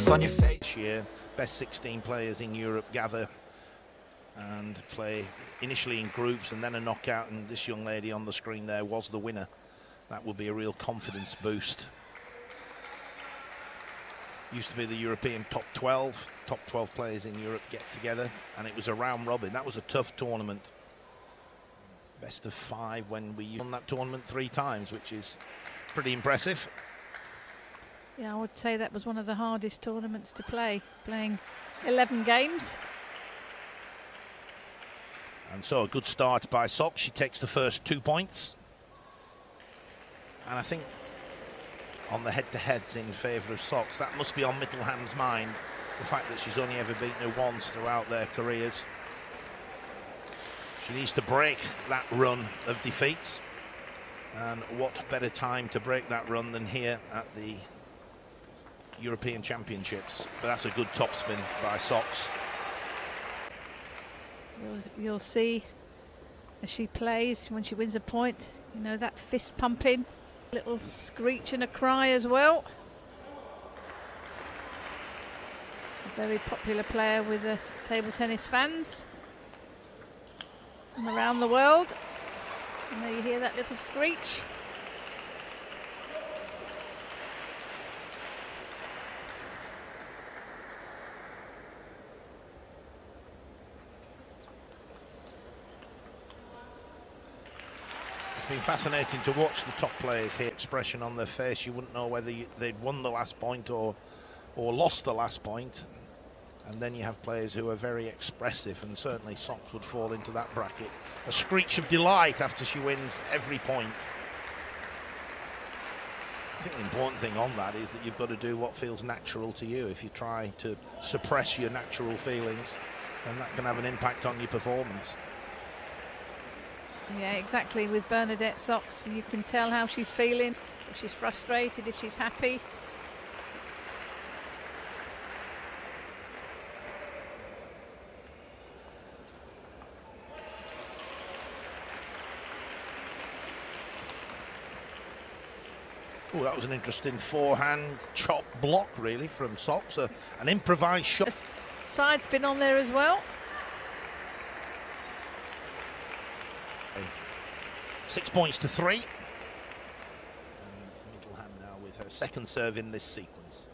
off on your face. This year, best 16 players in Europe gather and play initially in groups and then a knockout, and this young lady on the screen there was the winner. That would be a real confidence boost. Used to be the European top 12 players in Europe get together, and it was a round robin. That was a tough tournament. Best of 5 when we won that tournament 3 times, which is pretty impressive. Yeah, I would say that was one of the hardest tournaments to play, playing 11 games. And so a good start by Sox. She takes the first 2 points. And I think on the head-to-heads in favour of Sox, that must be on Mittelham's mind, the fact that she's only ever beaten her once throughout their careers. She needs to break that run of defeats. And what better time to break that run than here at the European Championships. But that's a good topspin by Sox. You'll see as she plays, when she wins a point, you know, that fist pumping, little screech and a cry as well. A very popular player with the table tennis fans from around the world. And there you hear that little screech. It's been fascinating to watch the top players here. Expression on their face, you wouldn't know whether they'd won the last point or lost the last point. And then you have players who are very expressive, and certainly Sox would fall into that bracket. A screech of delight after she wins every point. I think the important thing on that is that you've got to do what feels natural to you. If you try to suppress your natural feelings, then that can have an impact on your performance. Yeah, exactly. With Bernadette Sox, you can tell how she's feeling, if she's frustrated, if she's happy. Oh, that was an interesting forehand chop block, really, from Sox. An improvised shot. The side's been on there as well. 6 points to 3. And Mittelham now with her second serve in this sequence.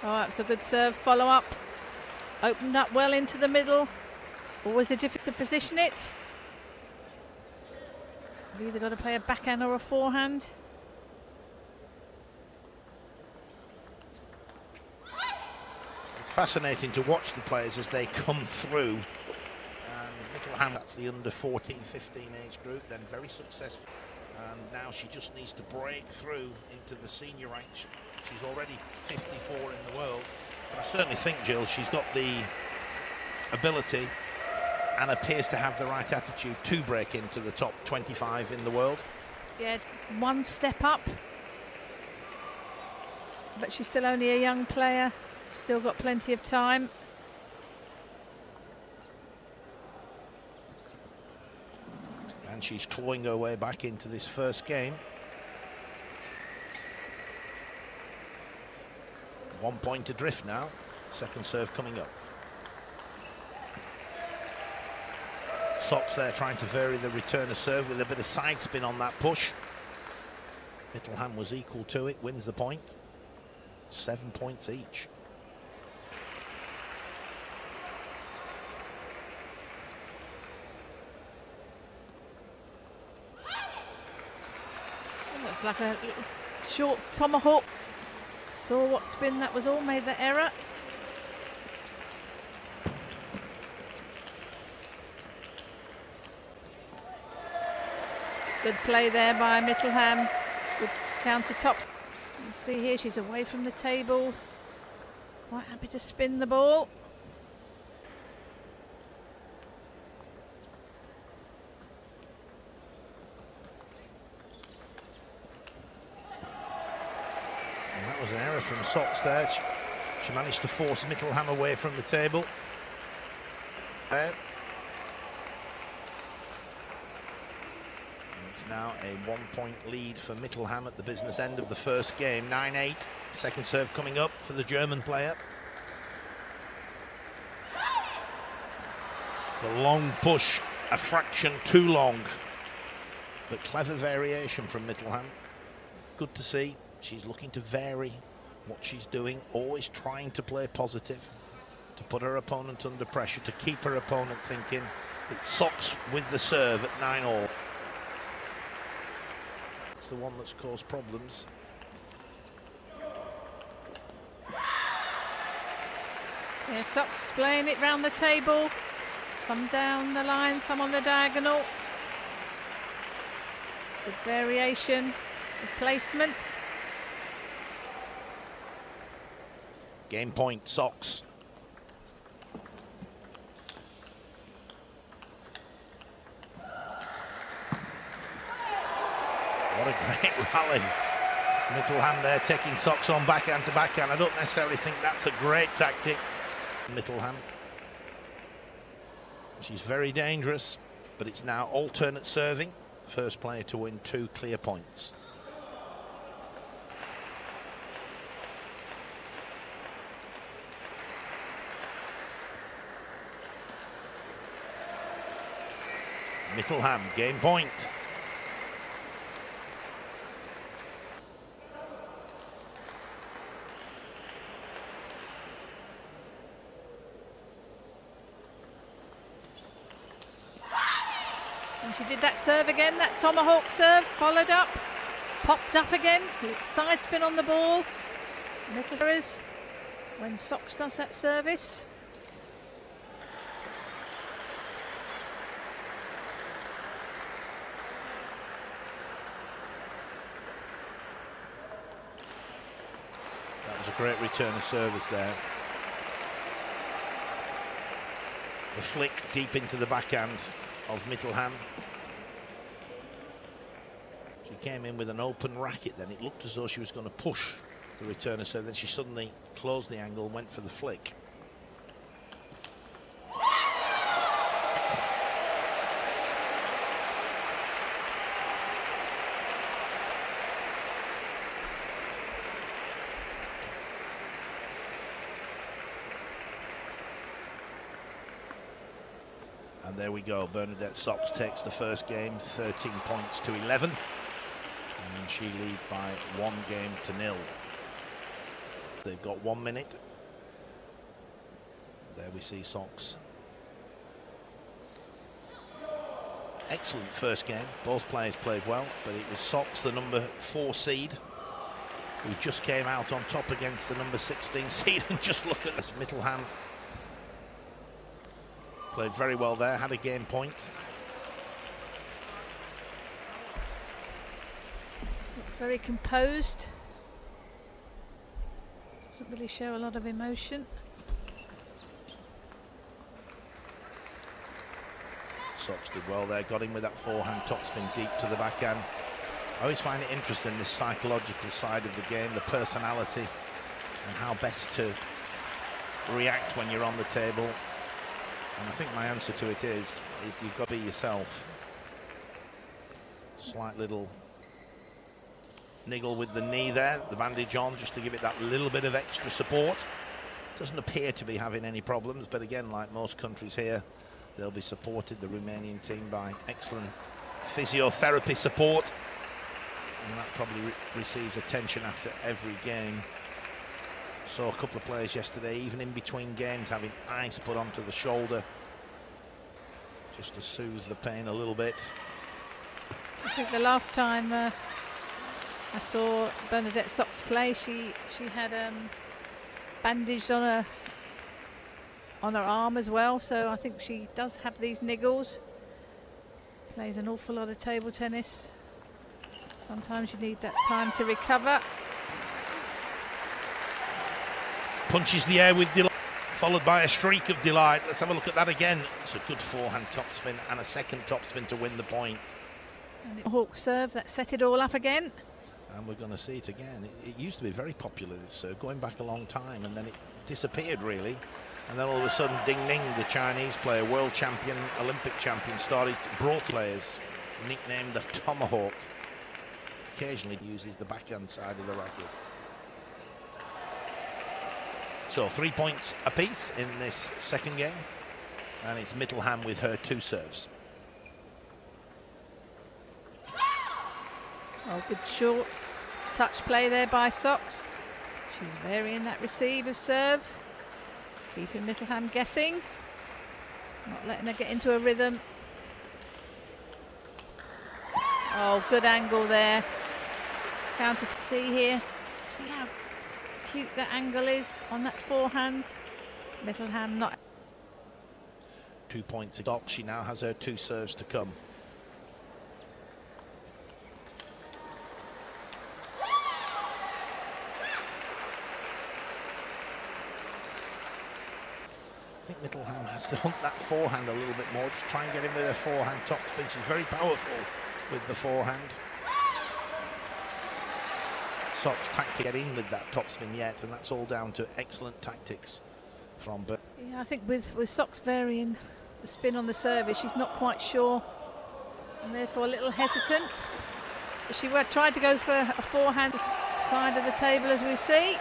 Oh, that's a good serve. Follow up. Opened up well into the middle. Always a difficult to position it. You've either got to play a backhand or a forehand. It's fascinating to watch the players as they come through. Mittelham, that's the under 14, 15 age group, then very successful. And now she just needs to break through into the senior ranks. She's already 54 in the world. But I certainly think, Jill, she's got the ability and appears to have the right attitude to break into the top 25 in the world. Yeah, one step up. But she's still only a young player. Still got plenty of time. And she's clawing her way back into this first game. 1 point adrift now. Second serve coming up. Sox there trying to vary the return of serve with a bit of side spin on that push. Mittelham was equal to it, wins the point. 7 points each. Looks like a short tomahawk. Saw what spin that was all, made the error. Good play there by Mittelham. Good counter tops. You see here she's away from the table. Quite happy to spin the ball. That was an error from Sox there. She managed to force Mittelham away from the table. It's now a 1-point lead for Mittelham at the business end of the first game. 9-8. Second serve coming up for the German player. The long push, a fraction too long. But clever variation from Mittelham. Good to see. She's looking to vary what she's doing, always trying to play positive, to put her opponent under pressure, to keep her opponent thinking. It's Socks with the serve at 9-all. It's the one that's caused problems. Yeah, Socks playing it round the table. Some down the line, some on the diagonal. Good variation, good placement. Game point, Socks. What a great rally. Mittelham there taking Socks on backhand to backhand. I don't necessarily think that's a great tactic. Mittelham. She's very dangerous, but it's now alternate serving. First player to win 2 clear points. Mittelham, game point. And she did that serve again, that tomahawk serve, followed up, popped up again, side spin on the ball. Mittelham, when Socks does that service. That was a great return of service there. The flick deep into the backhand of Mittelham. She came in with an open racket then. It looked as though she was going to push the returner, so then she suddenly closed the angle and went for the flick. And there we go. Bernadette Socks takes the first game, 13 points to 11. And she leads by 1-0. They've got 1 minute. There we see Socks. Excellent first game. Both players played well, but it was Socks, the number 4 seed, who just came out on top against the number 16 seed. And just look at this, Mittelham played very well there, had a game point. Looks very composed. Doesn't really show a lot of emotion. Socks did well there, got in with that forehand topspin deep to the backhand. I always find it interesting, this psychological side of the game, the personality and how best to react when you're on the table. And I think my answer to it is you've got to be yourself. Slight little niggle with the knee there, the bandage on, just to give it that little bit of extra support. Doesn't appear to be having any problems, but again, like most countries here, they'll be supported, the Romanian team, by excellent physiotherapy support. And that probably receives attention after every game. Saw a couple of players yesterday, even in between games, having ice put onto the shoulder just to soothe the pain a little bit. I think the last time I saw Bernadette Socks play, she had bandaged on her arm as well, so I think she does have these niggles. Plays an awful lot of table tennis. Sometimes you need that time to recover. Punches the air with delight, followed by a streak of delight. Let's have a look at that again. It's a good forehand topspin and a second topspin to win the point. And the hawk serve, that set it all up again. And we're going to see it again. It used to be very popular, this serve, going back a long time, and then it disappeared really. And then all of a sudden, Ding Ning, the Chinese player, world champion, Olympic champion, brought players nicknamed the Tomahawk. Occasionally uses the backhand side of the racket. So 3 points apiece in this second game, and it's Mittelham with her 2 serves. Oh, good short touch play there by Sox. She's varying that receive of serve, keeping Mittelham guessing, not letting her get into a rhythm. Oh, good angle there. Counter to see here. See how cute that angle is on that forehand. Mittelham not. 2 points a Sox. She now has her 2 serves to come. I think Mittelham has to hunt that forehand a little bit more. Just try and get in with her forehand topspin. She's very powerful with the forehand. Sox tactic get in with that topspin yet, and that's all down to excellent tactics from Bernadette. Yeah, I think with Sox varying the spin on the service, she's not quite sure, and therefore a little hesitant. But she tried to go for a forehand side of the table, as we see.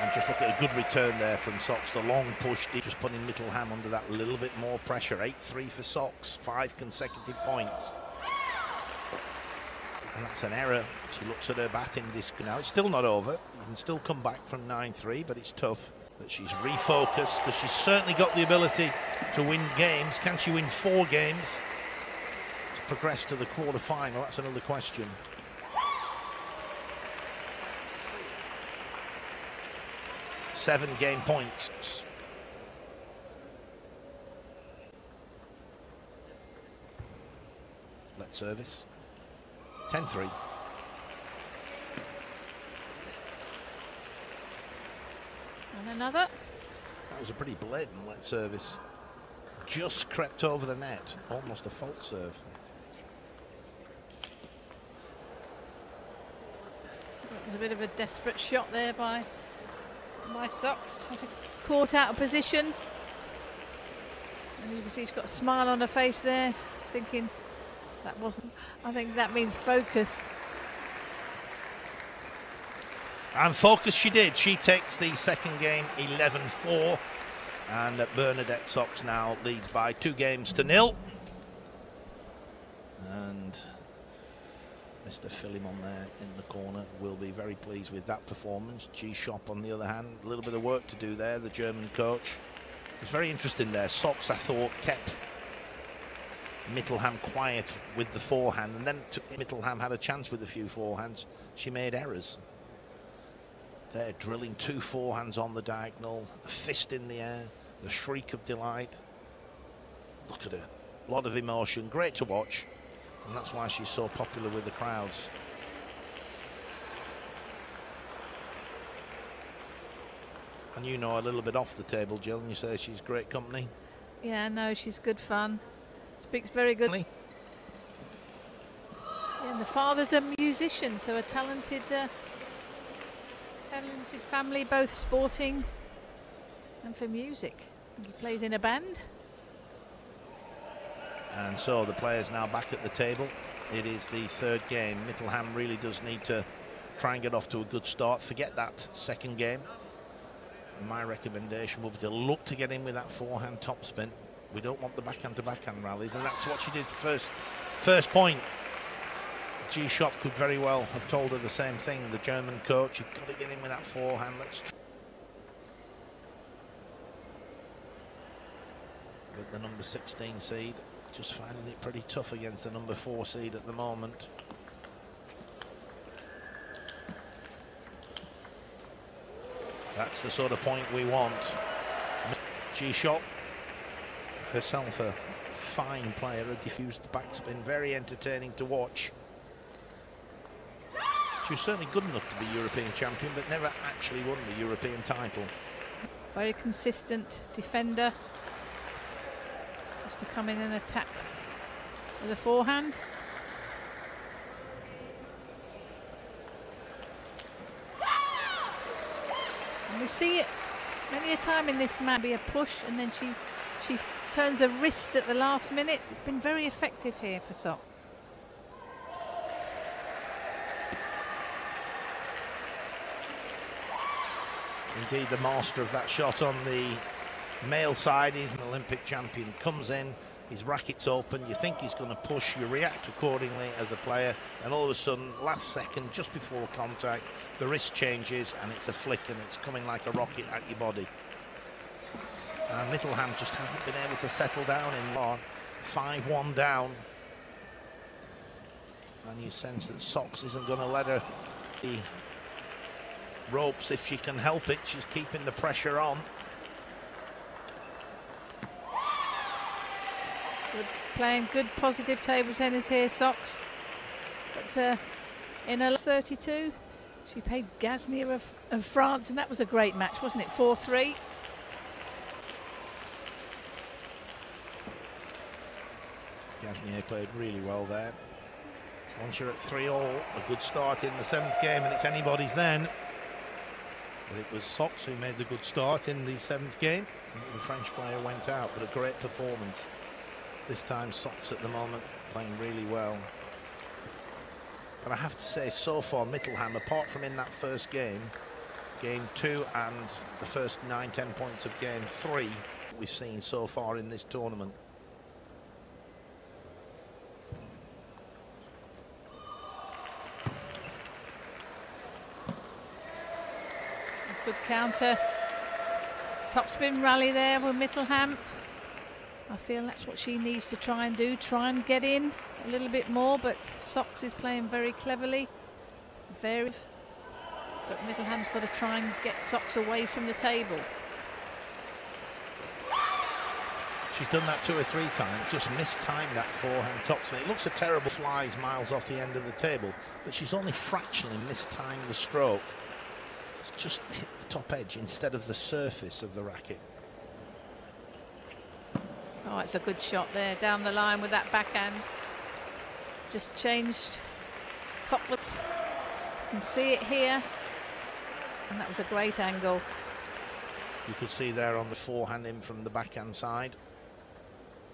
And just look at a good return there from Sox. The long push, just putting Mittelham under that little bit more pressure. 8-3 for Sox, 5 consecutive points. And that's an error. She looks at her batting disc now. It's still not over. You can still come back from 9-3, but it's tough that she's refocused, because she's certainly got the ability to win games. Can she win 4 games to progress to the quarter-final? That's another question. Seven game points. Let service. 10-3. And another. That was a pretty blatant let service. Just crept over the net. Almost a fault serve. It was a bit of a desperate shot there by Sox. Caught out of position. And you can see she's got a smile on her face there, thinking that wasn't. I think that means focus. And focus she did. She takes the second game 11-4. And Bernadette Sox now leads by 2 games to 0. And Mr. Philemon there in the corner will be very pleased with that performance. G-Shop, on the other hand, a little bit of work to do there, the German coach. It was very interesting there. Sox, I thought, kept Mittelham quiet with the forehand, and then Mittelham had a chance with a few forehands. She made errors. They're drilling 2 forehands on the diagonal, a fist in the air, the shriek of delight. Look at her. A lot of emotion, great to watch. And that's why she's so popular with the crowds. And you know a little bit off the table, Jill, and you say she's great company. Yeah, no, she's good fun. Speaks very good. Yeah, and the father's a musician, so a talented family, both sporting and for music. He plays in a band. And so the players now back at the table. It is the 3rd game. Mittelham really does need to try and get off to a good start. Forget that second game. And my recommendation will be to look to get in with that forehand topspin. We don't want the backhand to backhand rallies, and that's what she did first point. G-Shop could very well have told her the same thing. The German coach, you've got to get in with that forehand. With the number 16 seed, just finding it pretty tough against the number 4 seed at the moment. That's the sort of point we want. G-Shop, herself a fine player, a diffused backspin, very entertaining to watch. She was certainly good enough to be European champion, but never actually won the European title. Very consistent defender. Just to come in and attack with a forehand. And we see it many a time in this match, be a push, and then she turns a wrist at the last minute. It's been very effective here for Sox. Indeed, the master of that shot on the male side, he's an Olympic champion, comes in, his racket's open, you think he's going to push, you react accordingly as a player, and all of a sudden, last second, just before contact, the wrist changes and it's a flick and it's coming like a rocket at your body. And Mittelham just hasn't been able to settle down in long. 5-1 down. And you sense that Sox isn't going to let her the ropes if she can help it. She's keeping the pressure on. Playing good positive table tennis here, Sox. But in her last 32, she played Gasnier of France, and that was a great match, wasn't it? 4-3. Gasnier played really well there. Once you're at 3-all, a good start in the 7th game, and it's anybody's then. But it was Sox who made the good start in the 7th game. The French player went out, but a great performance. This time Sox at the moment playing really well. But I have to say, so far Mittelham, apart from in that first game, game 2 and the first 9-10 points of game 3 we've seen so far in this tournament. It's a good counter. Topspin rally there with Mittelham. I feel that's what she needs to try and do, try and get in a little bit more, but Sox is playing very cleverly. But Mittelham's got to try and get Sox away from the table. She's done that 2 or 3 times, just mistimed that forehand topspin. It looks a terrible flies miles off the end of the table, but she's only fractionally mistimed the stroke. It's just hit the top edge instead of the surface of the racket. Oh, it's a good shot there down the line with that backhand. Just changed Couplet. You can see it here. And that was a great angle. You could see there on the forehand in from the backhand side.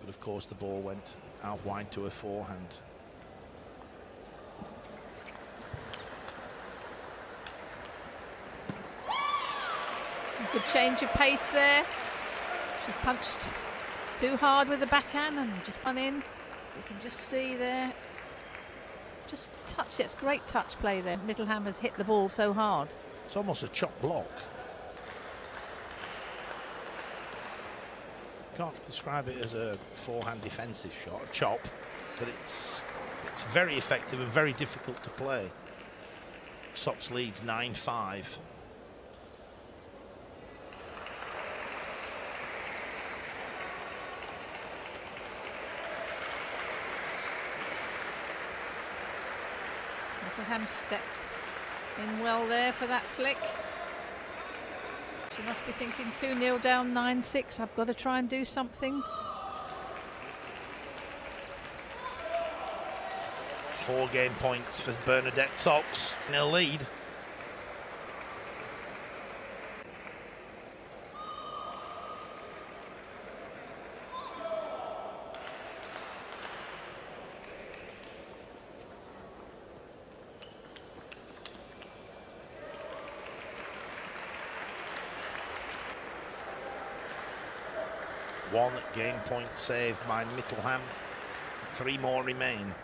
But of course the ball went out wide to a forehand. A good change of pace there. She punched too hard with the backhand and just spun in. You can just see there. Just touch. It's great touch play there. Mittelham has hit the ball so hard. It's almost a chop block. Can't describe it as a forehand defensive shot, a chop, but it's very effective and very difficult to play. Sox leads 9-5. Mittelham stepped in well there for that flick. She must be thinking 2-0 down, 9-6. I've got to try and do something. 4 game points for Bernadette Sox in a lead. One game point saved by Mittelham. 3 more remain.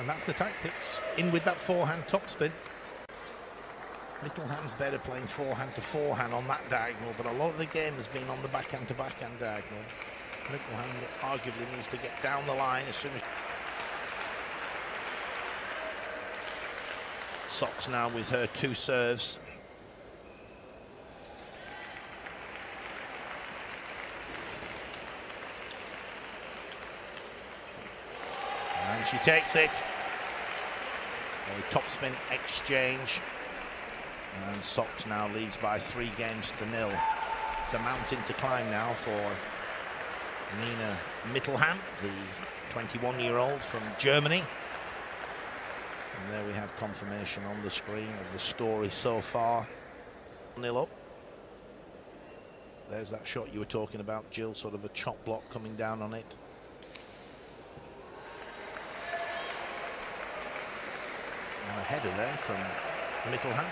And that's the tactics. In with that forehand topspin. Mittelham's better playing forehand to forehand on that diagonal, but a lot of the game has been on the backhand to backhand diagonal. Mittelham arguably needs to get down the line as soon as... Sox now with her 2 serves. And she takes it. A topspin exchange. And Sox now leads by 3 games to 0. It's a mountain to climb now for Nina Mittelham, the 21-year-old from Germany. And there we have confirmation on the screen of the story so far. 0 up. There's that shot you were talking about, Jill, sort of a chop block coming down on it. a header there from Mittelham.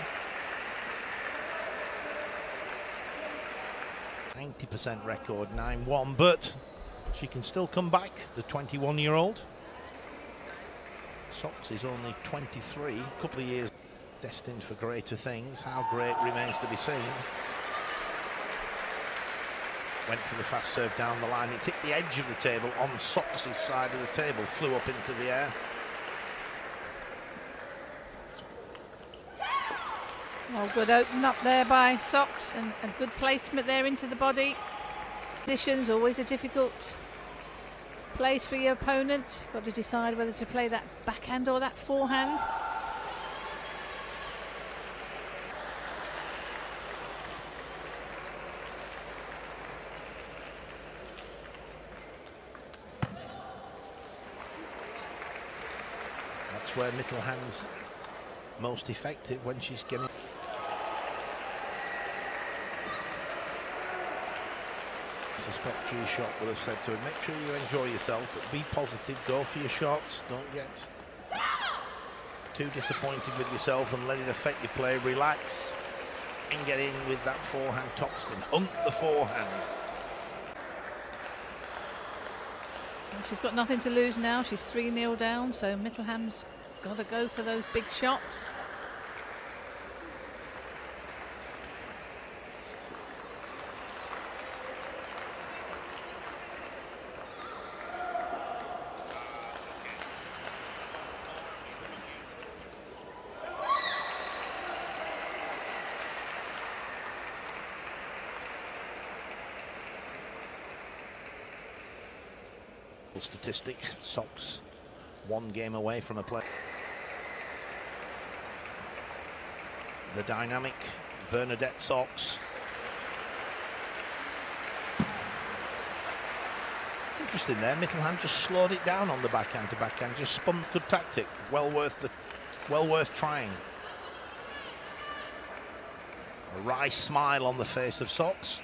90% record, 9-1, but she can still come back, the 21-year-old. Sox is only 23, a couple of years destined for greater things. How great remains to be seen. Went for the fast serve down the line. It hit the edge of the table on Sox's side of the table, flew up into the air. Well, good open up there by Sox, and a good placement there into the body. Positions always a difficult place for your opponent. Got to decide whether to play that backhand or that forehand. That's where Mittelham's most effective, when she's getting. I suspect G-Shock would have said to her, make sure you enjoy yourself, but be positive, go for your shots, don't get too disappointed with yourself and let it affect your play. Relax and get in with that forehand topspin. Hunt the forehand. Well, she's got nothing to lose now. She's 3-0 down, so Mittelham's got to go for those big shots. Statistic, Sox 1 game away from a play. The dynamic Bernadette Sox. It's interesting there, Mittelham just slowed it down on the backhand to backhand, just spun. Good tactic, well worth trying. A wry smile on the face of Sox.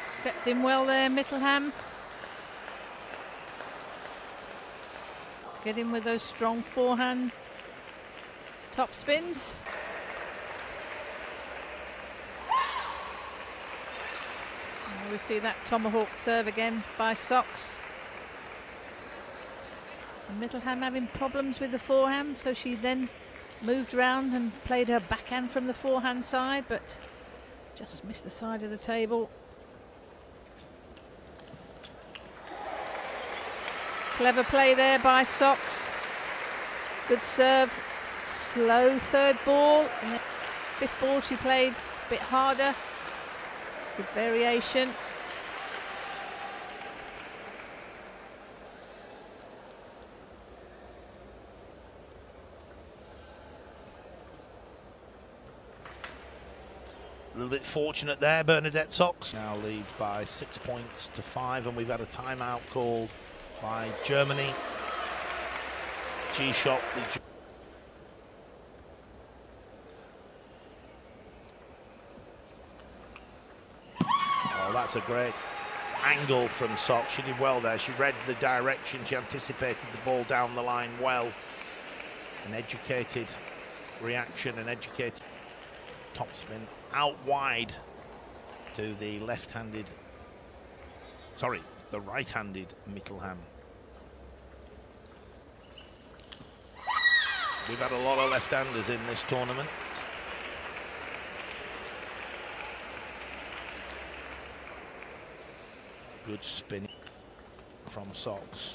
Stepped in well there, Mittelham. Get in with those strong forehand top spins. And we see that tomahawk serve again by Sox. And Mittelham having problems with the forehand, so she then moved around and played her backhand from the forehand side, but just missed the side of the table. Clever play there by Sox. Good serve. Slow third ball. And then fifth ball she played a bit harder. Good variation. A little bit fortunate there, Bernadette Sox. Now leads by 6 points to 5, and we've had a timeout called by Germany. G-Shock. Oh, that's a great angle from Sox. She did well there. She read the direction. She anticipated the ball down the line well. An educated reaction, an educated topspin out wide to the left-handed, sorry, the right-handed Mittelham. We've had a lot of left-handers in this tournament. Good spinning from Sox.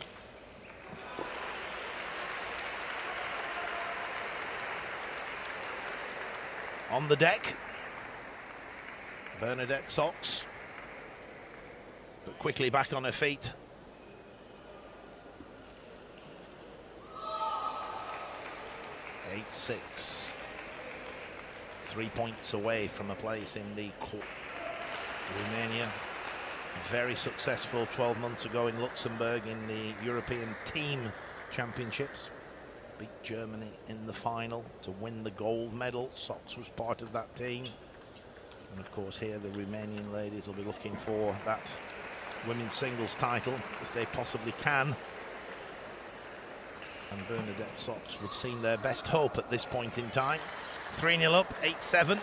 On the deck, Bernadette Sox, but quickly back on her feet. Eight-6. 3 points away from a place in the Romania. Very successful 12 months ago in Luxembourg in the European Team Championships. Beat Germany in the final to win the gold medal. Sox was part of that team. And of course here the Romanian ladies will be looking for that women's singles title if they possibly can. And Bernadette Sox would seem their best hope at this point in time. 3-0 up, 8-7.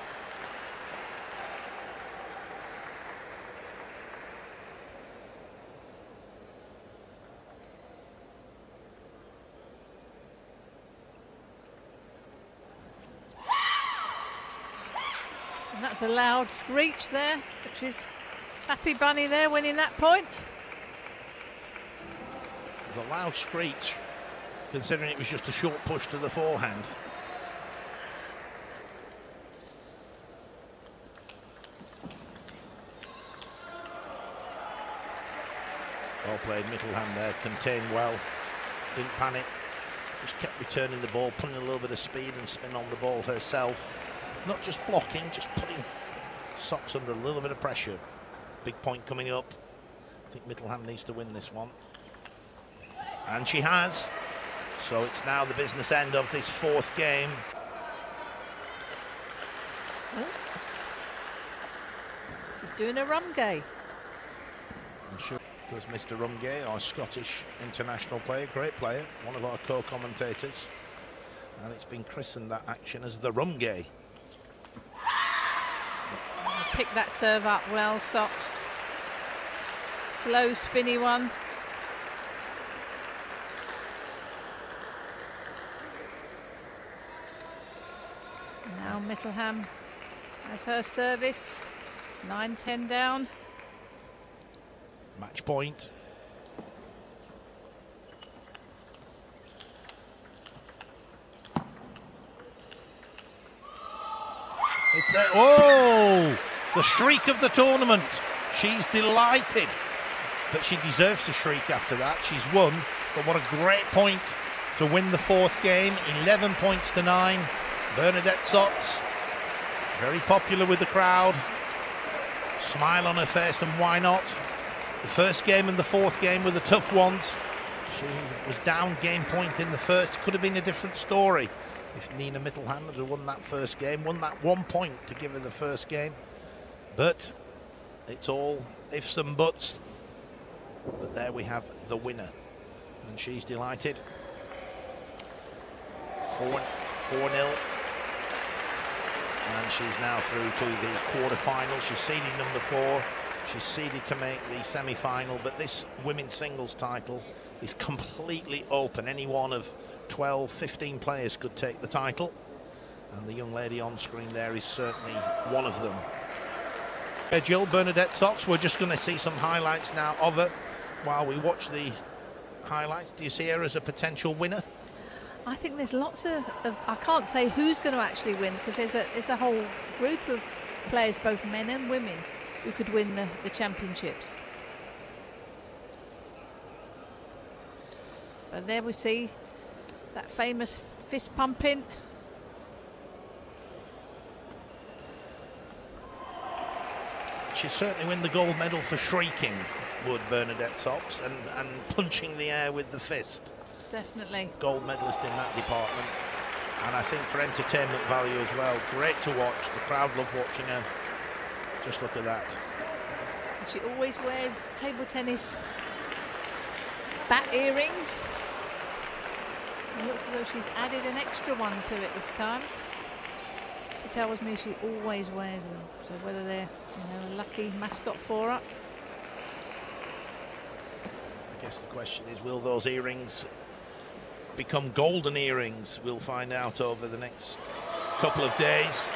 And that's a loud screech there, which is Happy Bunny there winning that point. There's a loud screech, considering it was just a short push to the forehand. Well played, Mittelham there, contained well, didn't panic, just kept returning the ball, putting a little bit of speed and spin on the ball herself. Not just blocking, just putting Sox under a little bit of pressure. Big point coming up. I think Mittelham needs to win this one. And she has. So it's now the business end of this fourth game. Oh. She's doing a Rumgay. I'm sure it was Mr. Rumgay, our Scottish international player, great player, one of our co-commentators. And it's been christened, that action, as the Rumgay. Pick that serve up well, Sox. Slow, spinny one. Now Mittelham has her service. 9-10 down. Match point. It's there. Oh! The streak of the tournament. She's delighted, but she deserves to shriek after that. She's won, but what a great point to win the fourth game. 11 points to 9. Bernadette Sox, very popular with the crowd. Smile on her face, and why not? The first game and the fourth game were the tough ones. She was down game point in the first. Could have been a different story if Nina Mittelham had won that first game, won that 1 point to give her the first game. But it's all ifs and buts. But there we have the winner, and she's delighted. 4-0. And she's now through to the quarter-final. She's seeded number 4. She's seeded to make the semi-final, but this women's singles title is completely open. Any one of 12, 15 players could take the title, and the young lady on screen there is certainly one of them. Jill, Bernadette Sox, we're just going to see some highlights now of her while we watch the highlights. Do you see her as a potential winner? I think there's lots of I can't say who's going to actually win, because there's a whole group of players, both men and women, who could win the championships. But there we see that famous fist pumping. She'd certainly win the gold medal for shrieking, would Bernadette Sox, and punching the air with the fist. Definitely. Gold medalist in that department. And I think for entertainment value as well, great to watch. The crowd love watching her. Just look at that. She always wears table tennis bat earrings. It looks as though she's added an extra one to it this time. She tells me she always wears them, so whether they're, you know, a lucky mascot for her. I guess the question is, will those earrings become golden earrings? We'll find out over the next couple of days.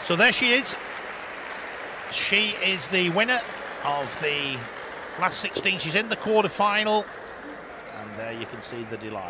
So there she is. She is the winner of the last 16. She's in the quarter-final, and there you can see the delight.